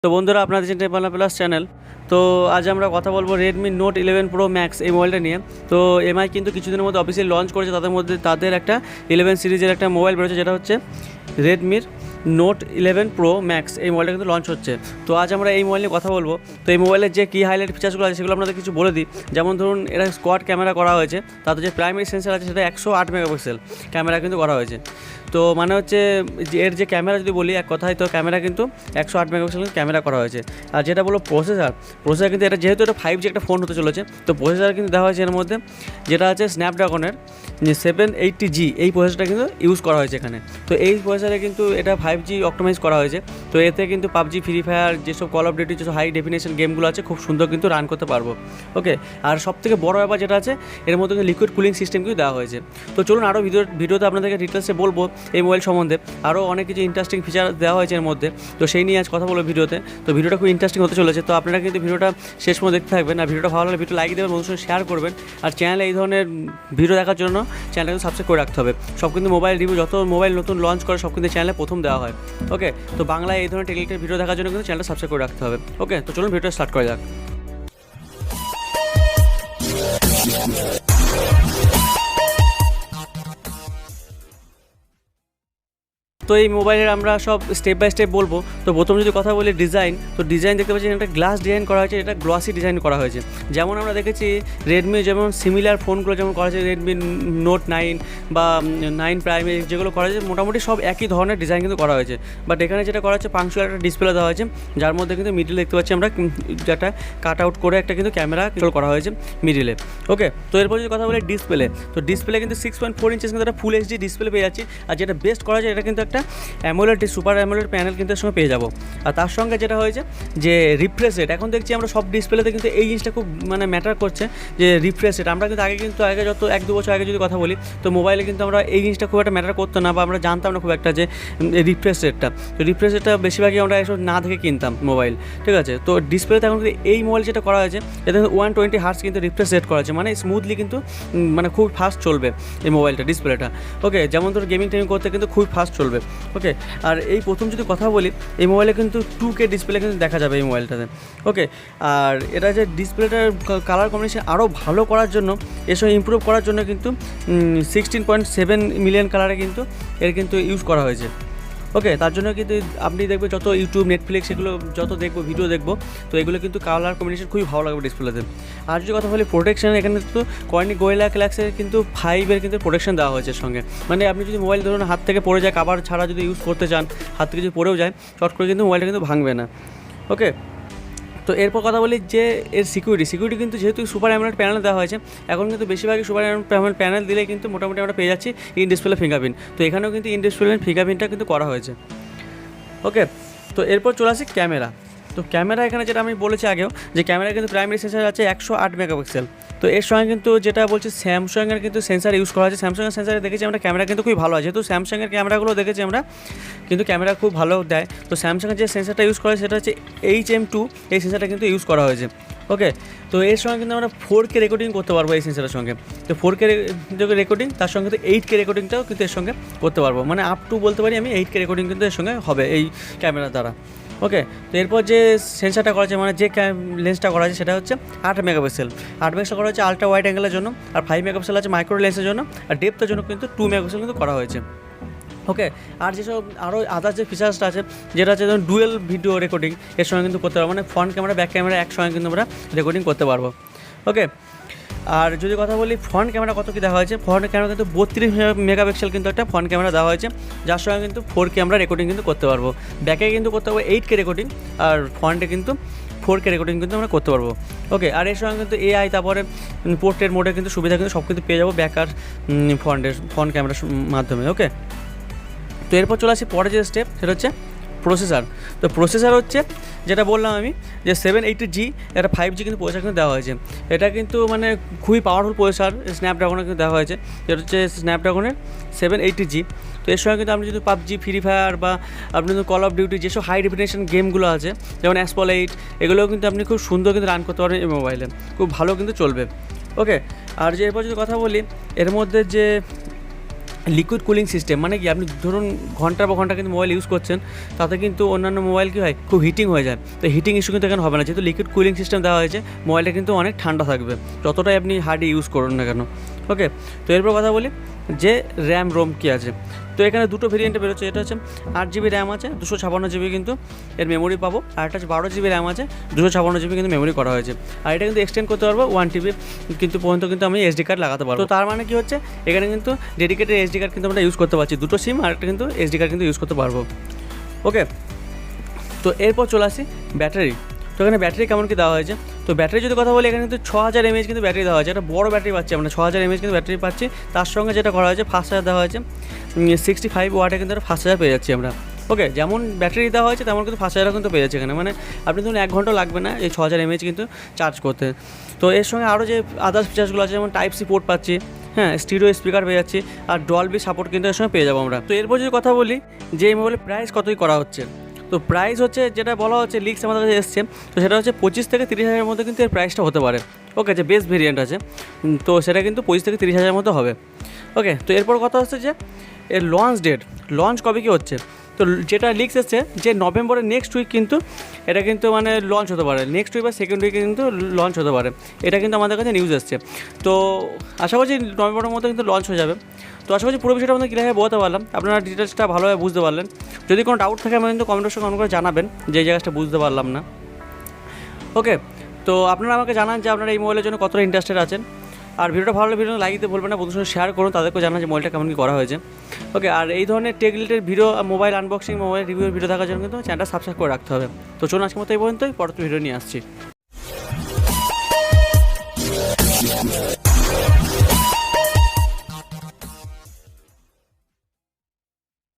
তো বন্ধুরা, আপনাদের যে বাংলা প্লাস চ্যানেল। তো আজ আমরা কথা বলবো রেডমি নোট 11 প্রো ম্যাক্স এই মোবাইলটা নিয়ে। তো এমআই কিন্তু কিছুদিনের মধ্যে অফিসিয়ালি লঞ্চ করেছে, তাদের একটা 11 সিরিজের একটা মোবাইল বেরোচ্ছে, যেটা হচ্ছে রেডমির নোট 11 প্রো ম্যাক্স। এই মোবাইলটা কিন্তু লঞ্চ হচ্ছে। তো আজ আমরা এই মোবাইল নিয়ে কথা বলবো। তো এই মোবাইলের যে কী হাইলাইট ফিচার্সগুলো আছে সেগুলো আপনাদের কিছু বলে দিই। যেমন ধরুন, এটা স্কোয়াড ক্যামেরা করা হয়েছে, তাতে যে প্রাইমারি সেন্সার আছে সেটা 108 মেগাপিক্সেল ক্যামেরা কিন্তু করা হয়েছে। তো মানে হচ্ছে যে এর যে ক্যামেরা যদি বলি এক কথায়, তো ক্যামেরা কিন্তু 108 মেগাপিক্সেল ক্যামেরা করা হয়েছে। আর যেটা বলো প্রসেসর কিন্তু এটা যেহেতু এটা 5G একটা ফোন হতে চলেছে, তো প্রসেসর কিন্তু দেওয়া হয়েছে এর মধ্যে, যেটা আছে স্ন্যাপড্রাগনের 780G। এই প্রসেসরটা কিন্তু ইউজ করা হয়েছে এখানে। তো এই প্রসেসরে কিন্তু এটা 5G অপটিমাইজ করা হয়েছে। তো এতে কিন্তু পাবজি, ফ্রি ফায়ার, যেসব কল অফ ডিউটি, যেসব হাই ডেফিনেশন গেমগুলো আছে, খুব সুন্দর কিন্তু রান করতে পারবো। ওকে, আর সবথেকে বড় ব্যাপার যেটা আছে, এর মধ্যে লিকুইড কুলিং সিস্টেম কিন্তু দেওয়া হয়েছে। তো চলুন আরও ভিডিওতে আপনাদেরকে ডিটেলসে বলবো এই মোবাইল সম্বন্ধে। আরও অনেক কিছু ইন্টারেস্টিং ফিচার দেওয়া হয়েছে এর মধ্যে, তো সেই নিয়ে আজ কথা বলবো ভিডিওতে। তো ভিডিওটা খুব ইন্টারেস্টিং হতে চলেছে। তো আপনারা কিন্তু ভিডিওটা শেষ পর্যন্ত দেখতে থাকবেন। আর ভিডিওটা ভালো লাগলে ভিডিও লাইক দেবেন, বন্ধুদের সঙ্গে শেয়ার করবেন। আর চ্যানেলে এই ধরনের ভিডিও দেখার জন্য চ্যানেলটা কিন্তু সাবস্ক্রাইব করে রাখতে হবে। সব কিন্তু মোবাইল রিভিউ, যত মোবাইল নতুন লঞ্চ করে সব কিন্তু চ্যানেলে প্রথম দেওয়া হয়। ওকে, তো বাংলায় এই ধরনের টেকনিক্যাল ভিডিও দেখার জন্য কিন্তু চ্যানেলটা সাবস্ক্রাইব করে রাখতে হবে। ওকে, তো চলুন ভিডিওটা স্টার্ট করা যাক। তো এই মোবাইলের আমরা সব স্টেপ বাই স্টেপ বলবো। তো প্রথম যদি কথা বলি ডিজাইন, তো ডিজাইন দেখতে পাচ্ছি একটা গ্লাস ডিজাইন করা হয়েছে, এটা গ্লসি ডিজাইন করা হয়েছে। যেমন আমরা দেখেছি রেডমি, যেমন সিমিলার ফোনগুলো যেমন করা হয়েছে, রেডমি নোট 9 বা 9 প্রাইম, যেগুলো করা হয়েছে মোটামুটি সব একই ধরনের ডিজাইন কিন্তু করা হয়েছে। বাট এখানে যেটা করা হচ্ছে, পাংচুয়াল একটা ডিসপ্লে দেওয়া হয়েছে, যার মধ্যে কিন্তু মিডিল দেখতে পাচ্ছি আমরা একটা কাট আউট করে একটা কিন্তু ক্যামেরা কন্ট্রোল করা হয়েছে মিডিলে। ওকে, তো এরপর যদি কথা বলি ডিসপ্লে, তো ডিসপ্লে কিন্তু 6.4 ইঞ্চেস কিন্তু একটা ফুল এইচডি ডিসপ্লে পেয়ে যাচ্ছি। আর যেটা বেস্ট করা হয়েছে, এটা কিন্তু একটা অ্যামোলেড, সুপার অ্যামোলেড প্যানেল কিন্তু এর সঙ্গে পেয়ে যাবো। আর তার সঙ্গে যেটা হয়েছে যে রিফ্রেশ রেট, এখন দেখছি আমরা সব ডিসপ্লেতে কিন্তু এই জিনিসটা খুব মানে ম্যাটার করছে, যে রিফ্রেশ রেট। আমরা কিন্তু আগে যত 1-2 বছর আগে যদি কথা বলি, তো মোবাইলে কিন্তু আমরা এই জিনিসটা খুব একটা ম্যাটার করতো না, বা আমরা জানতাম না খুব একটা যে রিফ্রেশ রেটটা। তো রিফ্রেশ রেটটা বেশিরভাগই আমরা এসব না দেখে কিনতাম মোবাইল, ঠিক আছে। তো ডিসপ্লেতে এখন কিন্তু এই মোবাইল যেটা করা হয়েছে, এতে 120 হার্টজ কিন্তু রিফ্রেশ রেট করা হয়েছে, মানে স্মুথলি কিন্তু মানে খুব ফাস্ট চলবে এই মোবাইলটা, ডিসপ্লেটা। ওকে, যেমন ধরো গেমিং টেমিং করতে কিন্তু খুব ফাস্ট চলবে। ওকে, আর এই প্রথম যদি কথা বলি, এই মোবাইলে কিন্তু 2K ডিসপ্লে কিন্তু দেখা যাবে এই মোবাইলটাতে। ওকে, আর এটা যে ডিসপ্লেটার কালার কম্বিনেশন আরও ভালো করার জন্য, এর সঙ্গে ইমপ্রুভ করার জন্য কিন্তু 16.7 মিলিয়ন কালারে কিন্তু এর কিন্তু ইউজ করা হয়েছে। ওকে, তার জন্য কিন্তু আপনি দেখবেন যত ইউটিউব, নেটফ্লিক্স এগুলো যত দেখবো, ভিডিও দেখবো, তো এগুলো কিন্তু কালার কম্বিনেশন খুবই ভালো লাগবে ডিসপ্লেতে। আর যদি কথা বলি প্রোটেকশন, এখানে কিন্তু কর্নিং গোরিলা গ্লাসের কিন্তু 5 কিন্তু প্রোটেকশন দেওয়া হয়েছে সঙ্গে। মানে আপনি যদি মোবাইল ধরুন হাত থেকে পড়ে যায়, কাভার ছাড়া যদি ইউজ করতে চান, হাত থেকে যদি পড়েও যায়, চট করে কিন্তু মোবাইলটা কিন্তু ভাঙবে না। ওকে, তো এরপর কথা বলি যে এর সিকিউরিটি কিন্তু যেহেতু সুপার অ্যামোলেড প্যানেল দেওয়া হয়েছে, এখন কিন্তু বেশিরভাগই সুপার অ্যামোলেড প্যানেল দিলে কিন্তু মোটামুটি আমরা পেয়ে যাচ্ছি ইন ডিসপ্লে ফিঙ্গারপ্রিন্ট। তো এখানেও কিন্তু ইন ডিসপ্লে ফিঙ্গারপ্রিন্টটা কিন্তু করা হয়েছে। ওকে, তো এরপর চলে আসি ক্যামেরা। তো ক্যামেরা এখানে যেটা আমি বলেছি আগেও, যে ক্যামেরা কিন্তু প্রাইমারি সেন্সার আছে 108 মেগাপিক্সেল। তো এর সঙ্গে কিন্তু যেটা বলছি স্যামসাংয়ের কিন্তু সেন্সার ইউজ করা হয়েছে। স্যামসাংয়ের সেন্সারে দেখেছি আমরা ক্যামেরা কিন্তু খুবই ভালো আছে, যেহেতু স্যামসাংয়ের ক্যামেরাগুলো দেখেছি আমরা কিন্তু ক্যামেরা খুব ভালো দেয়। তো স্যামসাংয়ের যে সেন্সারটা ইউজ করা হয় সেটা হচ্ছে HM2, এই সেন্সারটা কিন্তু ইউজ করা হয়েছে। ওকে, তো এর সঙ্গে কিন্তু আমরা 4K রেকর্ডিং করতে পারবো এই সেন্সারের সঙ্গে। তো 4K রেকর্ডিং, তার সঙ্গে কিন্তু 8K রেকর্ডিংটাও কিন্তু এর সঙ্গে করতে পারবো, মানে আপ টু বলতে পারি আমি 8K রেকর্ডিং কিন্তু এর সঙ্গে হবে এই ক্যামেরার দ্বারা। ওকে, তো এরপর যে সেন্সারটা করা আছে, মানে যে লেন্সটা করা আছে, সেটা হচ্ছে 8 মেগাপিক্সেল করা হয়েছে আলট্রা ওয়াইড অ্যাঙ্গেলের জন্য। আর 5 মেগাপিক্সেল আছে মাইক্রো লেন্সের জন্য। আর ডেপথের জন্য কিন্তু 2 মেগাপিক্সেল কিন্তু করা হয়েছে। ওকে, আর যেসব আরও আদার্স যে ফিচার্সটা আছে, যেটা হচ্ছে ধরুন ডুয়েল ভিডিও রেকর্ডিং এর সঙ্গে কিন্তু করতে পারবো, মানে ফ্রন্ট ক্যামেরা ব্যাক ক্যামেরা একসঙ্গে কিন্তু আমরা রেকর্ডিং করতে পারবো। ওকে, আর যদি কথা বলি ফ্রন্ট ক্যামেরা কত কী দেওয়া হয়েছে, ফ্রন্ট ক্যামেরা কিন্তু 32 মেগাপিক্সেল কিন্তু একটা ফ্রন্ট ক্যামেরা দেওয়া হয়েছে, যার সঙ্গে কিন্তু 4K আমরা রেকর্ডিং কিন্তু করতে পারবো। ব্যাকে কিন্তু করতে পারবো 8K রেকর্ডিং, আর ফ্রন্টে কিন্তু 4K রেকর্ডিং কিন্তু আমরা করতে পারবো। ওকে, আর এর সঙ্গে কিন্তু AI, তারপরে পোর্ট্রেট মোডে কিন্তু সুবিধা কিন্তু সব কিন্তু পেয়ে যাবো ব্যাক আর ফ্রন্ট ক্যামেরার মাধ্যমে। ওকে, তো এরপর চলে আসি পরে যে স্টেপ, সেটা হচ্ছে প্রসেসর। তো প্রসেসর হচ্ছে যেটা বললাম আমি, যে 780G একটা 5G কিন্তু প্রসেসর কিন্তু দেওয়া হয়েছে। এটা কিন্তু মানে খুবই পাওয়ারফুল প্রসেসর, স্ন্যাপড্রাগনের কিন্তু দেওয়া হয়েছে, যেটা হচ্ছে স্ন্যাপড্রাগনের 780G। তো এর সঙ্গে কিন্তু আপনি যদি পাবজি, ফ্রি ফায়ার, বা আপনি যদি কল অফ ডিউটি, যেসব হাই ডেফিনেশন গেমগুলো আছে, যেমন অ্যাসপল 8, এগুলোও কিন্তু আপনি খুব সুন্দর কিন্তু রান করতে পারবেন এই মোবাইলে, খুব ভালো কিন্তু চলবে। ওকে, আর যে এরপর যদি কথা বলি, এর মধ্যে যে লিকুইড কুলিং সিস্টেম, মানে কি আপনি ধরুন ঘন্টার পর ঘন্টা কিন্তু মোবাইল ইউজ করছেন, তাতে কিন্তু অন্যান্য মোবাইল কী হয়, খুব হিটিং হয়ে যায়। তো হিটিং ইস্যু কিন্তু এখানে হবে না, যেহেতু লিকুইড কুলিং সিস্টেম দেওয়া হয়েছে, মোবাইলটা কিন্তু অনেক ঠান্ডা থাকবে যতটাই আপনি হার্ডে ইউজ করুন না কেন। ওকে, তো এরপর কথা বলি যে র্যাম রোম কী আছে। তো এখানে দুটো ভেরিয়েন্টে বেরোচ্ছে, এটা হচ্ছে 8 GB র্যাম আছে, 256 GB কিন্তু এর মেমোরি পাবো, আর একটা হচ্ছে 12 GB র্যাম আছে, 256 GB কিন্তু মেমোরি করা হয়েছে। আর এটা কিন্তু এক্সটেন্ড করতে পারবো 1 TB কিন্তু পর্যন্ত কিন্তু আমি SD কার্ড লাগাতে পারবো। তো তার মানে কি হচ্ছে, এখানে কিন্তু ডেডিকেটেড SD কার্ড কিন্তু আমরা ইউজ করতে পারছি, দুটো সিম আর একটা কিন্তু SD কার্ড কিন্তু ইউজ করতে পারবো। ওকে, তো এরপর চলে আসি ব্যাটারি। তো এখানে ব্যাটারি কেমন কি দেওয়া হয়েছে, তো ব্যাটারি যদি কথা বলি, এখানে কিন্তু 6000 mAh কিন্তু ব্যাটারি দেওয়া হয়েছে, একটা বড় ব্যাটারি পাচ্ছি আমরা, 6000 mAh কিন্তু ব্যাটারি পাচ্ছি। তার সঙ্গে যেটা করা হয়েছে, ফাস্ট চার্জ দেওয়া হয়েছে 65 ওয়াটে কিন্তু একটা ফাস্ট চার্জ পেয়ে যাচ্ছি আমরা। ওকে, যেমন ব্যাটারি দেওয়া হয়েছে তেমন কিন্তু ফাস্ট চার্জও কিন্তু পেয়ে যাচ্ছে এখানে, মানে আপনি ধরুন 1 ঘন্টা লাগবে না এই 6000 mAh কিন্তু চার্জ করতে। তো এর সঙ্গে আরও যে আদার্স ফিচার্সগুলো আছে, যেমন টাইপ সি পোর্ট পাচ্ছি, হ্যাঁ, স্টিরিও স্পিকার পেয়ে যাচ্ছি, আর ডলবি সাপোর্ট কিন্তু এর সঙ্গে পেয়ে যাবো আমরা। তো এরপর যদি কথা বলি যে এই মোবাইলের প্রাইস কতই করা হচ্ছে, তো প্রাইস হচ্ছে যেটা বলা হচ্ছে লিক্স আমাদের কাছে এসছে, তো সেটা হচ্ছে 25 থেকে 30 হাজারের মধ্যে কিন্তু এর প্রাইসটা হতে পারে। ওকে, যে বেস্ট ভেরিয়েন্ট আছে, তো সেটা কিন্তু 25 থেকে 30 হাজারের মধ্যে হবে। ওকে, তো এরপর কথা হচ্ছে যে এর লঞ্চ ডেট, লঞ্চ কবে কী হচ্ছে। তো যেটা লিক্স এসছে যে নভেম্বরের নেক্সট উইক কিন্তু এটা কিন্তু মানে লঞ্চ হতে পারে, নেক্সট উইক বা সেকেন্ড উইকে কিন্তু লঞ্চ হতে পারে, এটা কিন্তু আমাদের কাছে নিউজ এসছে। তো আশা করছি নভেম্বরের মধ্যে কিন্তু লঞ্চ হয়ে যাবে। তো আশা করছি পুরো বিষয়টা আমাদের ক্লিয়ারভাবে বলতে পারলাম, আপনারা ডিটেলসটা ভালোভাবে বুঝতে পারলেন। যদি কোনো ডাউট থাকে আমাদের কিন্তু কমেন্টের সঙ্গে কমেন্ট করে জানাবেন যে এই জায়গাটা বুঝতে পারলাম না। ওকে, তো আপনারা আমাকে জানান যে আপনারা এই মোবাইলের জন্য কতটা ইন্টারেস্টেড আছেন। আর ভিডিওটা ভালো লাগলে ভিডিও লাইক দিতে বলবেন না, বন্ধুদের সঙ্গে শেয়ার করুন, তাদেরকেও জানান যে মোবাইলটা কেমন কী করা হয়েছে। ওকে, আর এই ধরনের tech related video, mobile unboxing, mobile রিভিউর ভিডিও দেখার জন্য কিন্তু চ্যানেলটা সাবস্ক্রাইব করে রাখতে হবে। তো চলুন আজকের মতো এই পর্যন্তই, পরবর্তী ভিডিও নিয়ে আসছি।